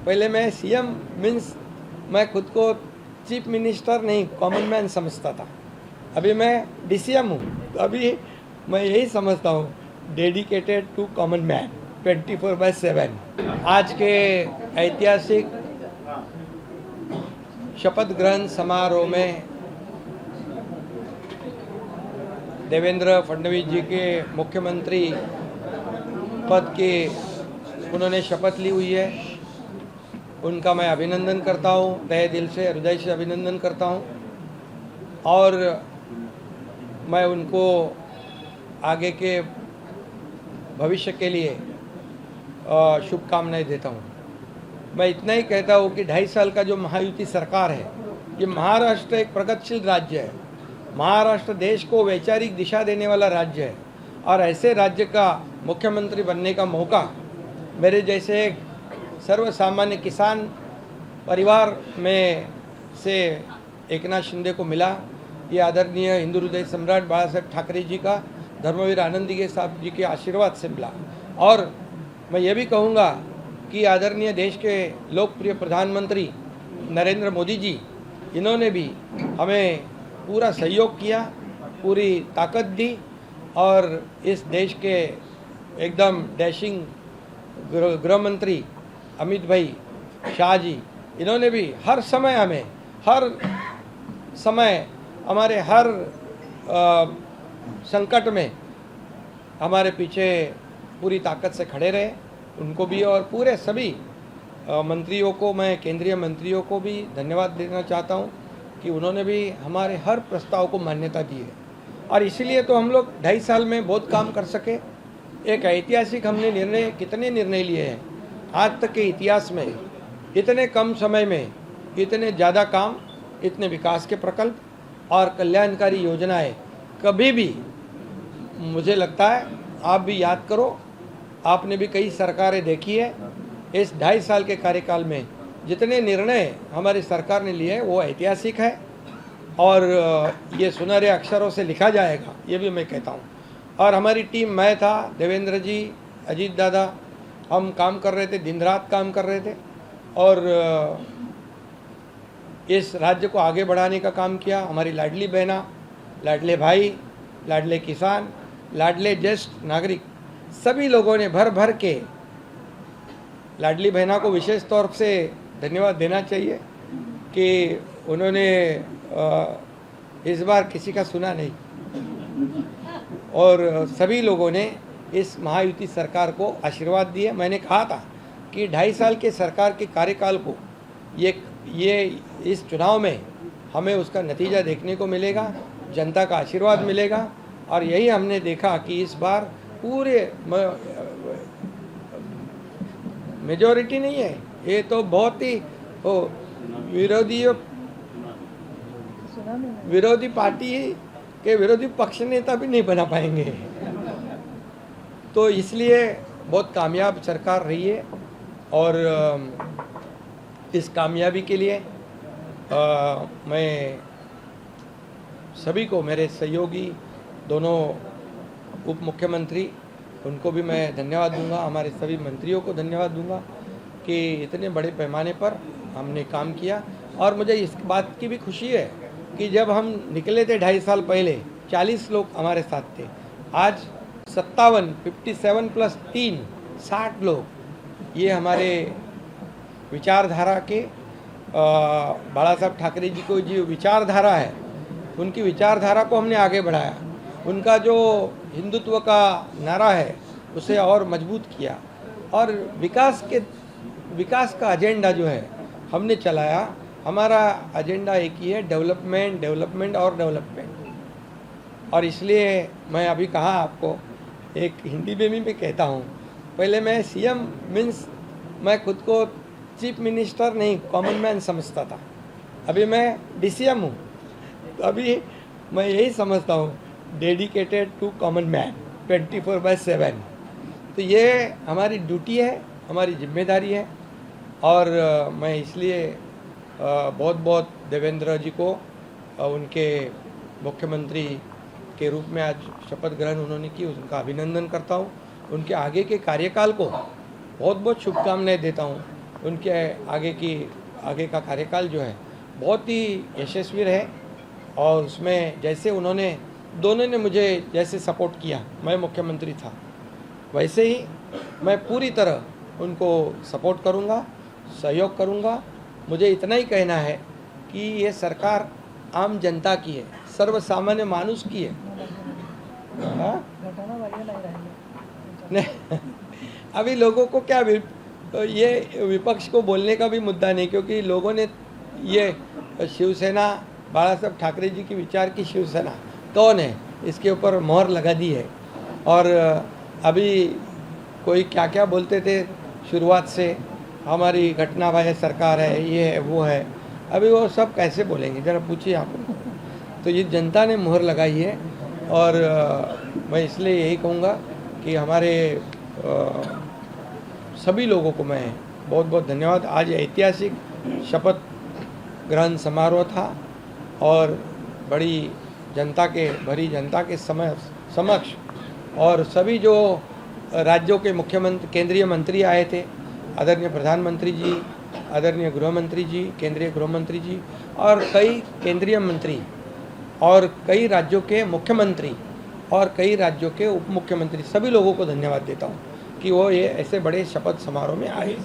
पहले मैं CM means मैं खुद को चीफ मिनिस्टर नहीं कॉमन मैन समझता था। अभी मैं डीसीएम हूँ, तो अभी मैं यही समझता हूँ डेडिकेटेड टू कॉमन मैन 24/7। आज के ऐतिहासिक शपथ ग्रहण समारोह में देवेंद्र फडणवीस जी के मुख्यमंत्री पद की उन्होंने शपथ ली हुई है। उनका मैं अभिनंदन करता हूँ, तहे दिल से हृदय से अभिनंदन करता हूँ और मैं उनको आगे के भविष्य के लिए शुभकामनाएं देता हूँ। मैं इतना ही कहता हूँ कि 2.5 साल का जो महायुति सरकार है, ये महाराष्ट्र एक प्रगतिशील राज्य है। महाराष्ट्र देश को वैचारिक दिशा देने वाला राज्य है और ऐसे राज्य का मुख्यमंत्री बनने का मौका मेरे जैसे एक सर्वसामान्य किसान परिवार में से एकनाथ शिंदे को मिला। ये आदरणीय हिंदू हृदय सम्राट बाला साहेब ठाकरे जी का, धर्मवीर आनंदी साहब जी के आशीर्वाद से मिला। और मैं ये भी कहूँगा कि आदरणीय देश के लोकप्रिय प्रधानमंत्री नरेंद्र मोदी जी, इन्होंने भी हमें पूरा सहयोग किया, पूरी ताकत दी और इस देश के एकदम डैशिंग गृह मंत्री अमित भाई शाह जी, इन्होंने भी हर समय हमारे हर संकट में हमारे पीछे पूरी ताकत से खड़े रहे। उनको भी और पूरे सभी मंत्रियों को, मैं केंद्रीय मंत्रियों को भी धन्यवाद देना चाहता हूं कि उन्होंने भी हमारे हर प्रस्ताव को मान्यता दी है और इसीलिए तो हम लोग 2.5 साल में बहुत काम कर सके। एक ऐतिहासिक हमने कितने निर्णय लिए हैं आज तक के इतिहास में, इतने कम समय में इतने ज़्यादा काम, इतने विकास के प्रकल्प और कल्याणकारी योजनाएं कभी भी, मुझे लगता है आप भी याद करो, आपने भी कई सरकारें देखी है, इस 2.5 साल के कार्यकाल में जितने निर्णय हमारी सरकार ने लिए हैं वो ऐतिहासिक है और ये सुनहरे अक्षरों से लिखा जाएगा, ये भी मैं कहता हूँ। और हमारी टीम, मैं था, देवेंद्र जी, अजीत दादा, हम काम कर रहे थे, दिन रात काम कर रहे थे और इस राज्य को आगे बढ़ाने का काम किया। हमारी लाडली बहना, लाडले भाई, लाडले किसान, लाडले ज्येष्ठ नागरिक, सभी लोगों ने भर भर के, लाडली बहना को विशेष तौर से धन्यवाद देना चाहिए कि उन्होंने इस बार किसी का सुना नहीं और सभी लोगों ने इस महायुति सरकार को आशीर्वाद दिए। मैंने कहा था कि 2.5 साल के सरकार के कार्यकाल को ये इस चुनाव में हमें उसका नतीजा देखने को मिलेगा, जनता का आशीर्वाद मिलेगा और यही हमने देखा कि इस बार पूरे मेजॉरिटी नहीं है, ये तो बहुत ही विरोधी पार्टी के विरोधी पक्ष नेता भी नहीं बना पाएंगे। तो इसलिए बहुत कामयाब सरकार रही है और इस कामयाबी के लिए मैं सभी को, मेरे सहयोगी दोनों उप मुख्यमंत्री, उनको भी मैं धन्यवाद दूंगा, हमारे सभी मंत्रियों को धन्यवाद दूंगा कि इतने बड़े पैमाने पर हमने काम किया। और मुझे इस बात की भी खुशी है कि जब हम निकले थे 2.5 साल पहले 40 लोग हमारे साथ थे, आज 57 प्लस 3 60 लोग। ये हमारे विचारधारा के बाला साहब ठाकरे जी को जो विचारधारा है, उनकी विचारधारा को हमने आगे बढ़ाया। उनका जो हिंदुत्व का नारा है उसे और मजबूत किया और विकास का एजेंडा जो है हमने चलाया। हमारा एजेंडा एक ही है, डेवलपमेंट और डेवलपमेंट। और इसलिए मैं अभी कहा आपको, एक हिंदी में भी मैं कहता हूँ, पहले मैं सीएम मीन्स मैं खुद को चीफ मिनिस्टर नहीं कॉमन मैन समझता था। अभी मैं डीसीएम हूँ, तो अभी मैं यही समझता हूँ डेडिकेटेड टू कॉमन मैन 24/7। तो ये हमारी ड्यूटी है, हमारी जिम्मेदारी है और मैं इसलिए बहुत बहुत देवेंद्र जी को उनके मुख्यमंत्री के रूप में आज शपथ ग्रहण उन्होंने की, उनका अभिनंदन करता हूँ। उनके आगे के कार्यकाल को बहुत बहुत शुभकामनाएं देता हूँ उनके आगे का कार्यकाल जो है बहुत ही यशस्वी रहे। और उसमें जैसे उन्होंने दोनों ने मुझे जैसे सपोर्ट किया, मैं मुख्यमंत्री था, वैसे ही मैं पूरी तरह उनको सपोर्ट करूंगा, सहयोग करूंगा। मुझे इतना ही कहना है कि ये सरकार आम जनता की है, सर्वसामान्य मानुष की है। हाँ? नहीं, अभी लोगों को क्या ये विपक्ष को बोलने का भी मुद्दा नहीं, क्योंकि लोगों ने ये शिवसेना, बाला साहब ठाकरे जी की विचार की शिवसेना कौन है, इसके ऊपर मोहर लगा दी है। और अभी कोई क्या क्या बोलते थे शुरुआत से, हमारी घटनाबाह्य सरकार है, ये है वो है, अभी वो सब कैसे बोलेंगे, ज़रा पूछिए आप उनको। तो ये जनता ने मोहर लगाई है। और मैं इसलिए यही कहूँगा कि हमारे सभी लोगों को मैं बहुत बहुत धन्यवाद। आज ऐतिहासिक शपथ ग्रहण समारोह था और बड़ी भरी जनता के समक्ष और सभी जो राज्यों के मुख्यमंत्री, केंद्रीय मंत्री आए थे, आदरणीय प्रधानमंत्री जी, आदरणीय गृह मंत्री जी, केंद्रीय गृह मंत्री जी और कई केंद्रीय मंत्री और कई राज्यों के मुख्यमंत्री और कई राज्यों के उप मुख्यमंत्री, सभी लोगों को धन्यवाद देता हूँ कि वो ये ऐसे बड़े शपथ समारोह में आए।